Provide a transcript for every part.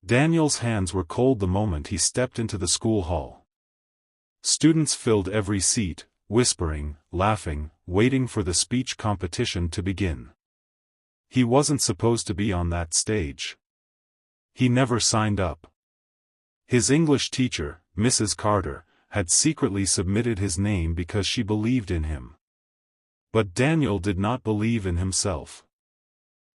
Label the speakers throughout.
Speaker 1: Daniel's hands were cold the moment he stepped into the school hall. Students filled every seat, whispering, laughing, waiting for the speech competition to begin. He wasn't supposed to be on that stage. He never signed up. His English teacher, Mrs. Carter, had secretly submitted his name because she believed in him. But Daniel did not believe in himself.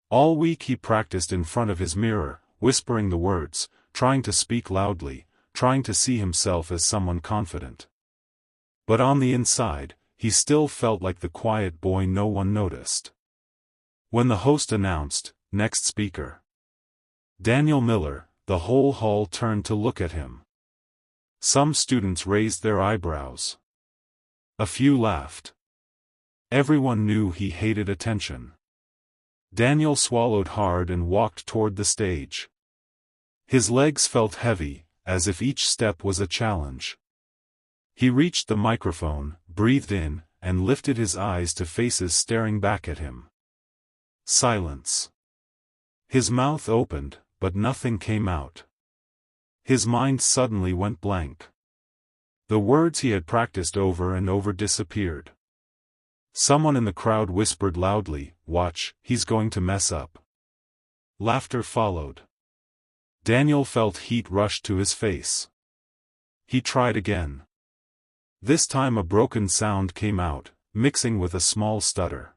Speaker 1: All week he practiced in front of his mirror, whispering the words, trying to speak loudly, trying to see himself as someone confident. But on the inside, he still felt like the quiet boy no one noticed. When the host announced, "Next speaker, Daniel Miller," the whole hall turned to look at him. Some students raised their eyebrows. A few laughed. Everyone knew he hated attention. Daniel swallowed hard and walked toward the stage. His legs felt heavy, as if each step was a challenge. He reached the microphone, breathed in, and lifted his eyes to faces staring back at him. Silence. His mouth opened, but nothing came out. His mind suddenly went blank. The words he had practiced over and over disappeared. Someone in the crowd whispered loudly, "Watch, he's going to mess up." Laughter followed. Daniel felt heat rush to his face. He tried again. This time a broken sound came out, mixing with a small stutter.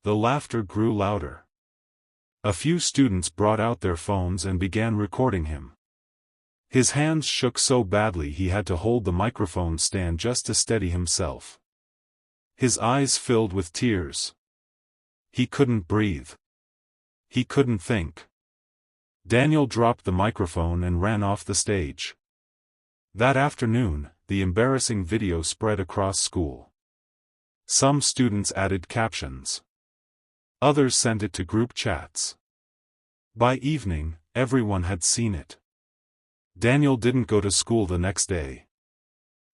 Speaker 1: The laughter grew louder. A few students brought out their phones and began recording him. His hands shook so badly he had to hold the microphone stand just to steady himself. His eyes filled with tears. He couldn't breathe. He couldn't think. Daniel dropped the microphone and ran off the stage. That afternoon, the embarrassing video spread across school. Some students added captions. Others sent it to group chats. By evening, everyone had seen it. Daniel didn't go to school the next day.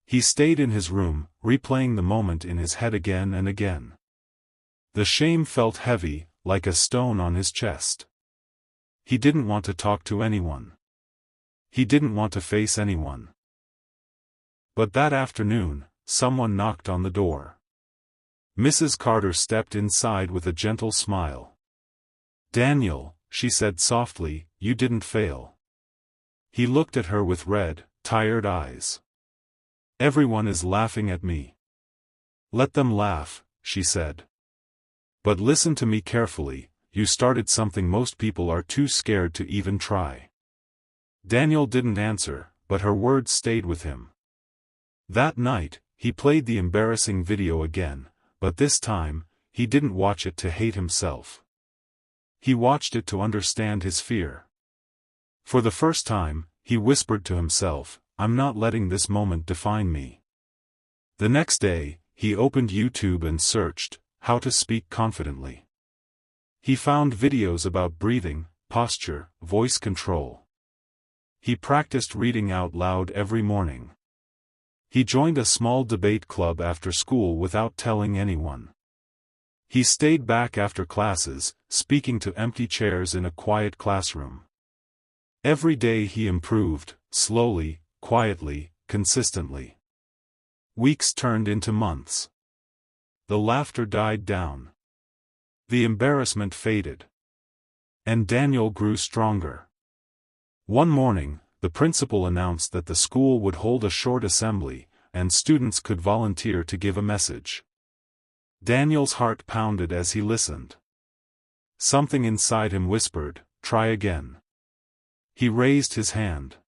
Speaker 1: He stayed in his room, replaying the moment in his head again and again. The shame felt heavy, like a stone on his chest. He didn't want to talk to anyone. He didn't want to face anyone. But that afternoon, someone knocked on the door. Mrs. Carter stepped inside with a gentle smile. "Daniel," she said softly, "you didn't fail." He looked at her with red, tired eyes. "Everyone is laughing at me." "Let them laugh," she said. "But listen to me carefully, you started something most people are too scared to even try." Daniel didn't answer, but her words stayed with him. That night, he played the embarrassing video again, but this time, he didn't watch it to hate himself. He watched it to understand his fear. For the first time, he whispered to himself, "I'm not letting this moment define me." The next day, he opened YouTube and searched, "How to speak confidently." He found videos about breathing, posture, voice control. He practiced reading out loud every morning. He joined a small debate club after school without telling anyone. He stayed back after classes, speaking to empty chairs in a quiet classroom. Every day he improved, slowly, quietly, consistently. Weeks turned into months. The laughter died down. The embarrassment faded. And Daniel grew stronger. One morning, the principal announced that the school would hold a short assembly, and students could volunteer to give a message. Daniel's heart pounded as he listened. Something inside him whispered, "Try again." He raised his hand.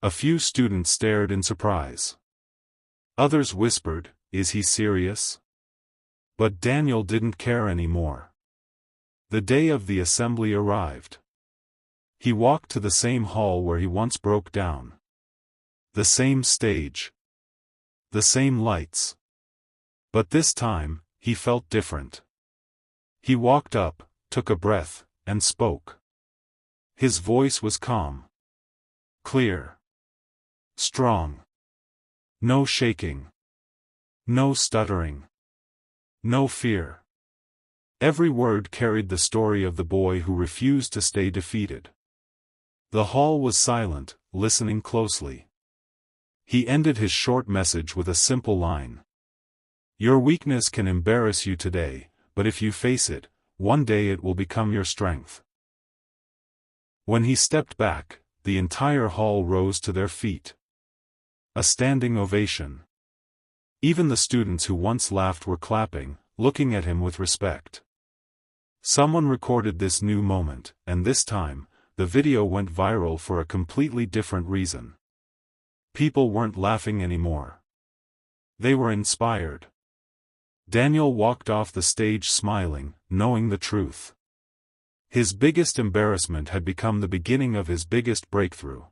Speaker 1: A few students stared in surprise. Others whispered, "Is he serious?" But Daniel didn't care anymore. The day of the assembly arrived. He walked to the same hall where he once broke down. The same stage. The same lights. But this time, he felt different. He walked up, took a breath, and spoke. His voice was calm. Clear. Strong. No shaking. No stuttering. No fear. Every word carried the story of the boy who refused to stay defeated. The hall was silent, listening closely. He ended his short message with a simple line. Your weakness can embarrass you today, but if you face it, one day it will become your strength. When he stepped back, the entire hall rose to their feet. A standing ovation. Even the students who once laughed were clapping, looking at him with respect. Someone recorded this new moment, and this time, the video went viral for a completely different reason. People weren't laughing anymore. They were inspired. Daniel walked off the stage smiling, knowing the truth. His biggest embarrassment had become the beginning of his biggest breakthrough.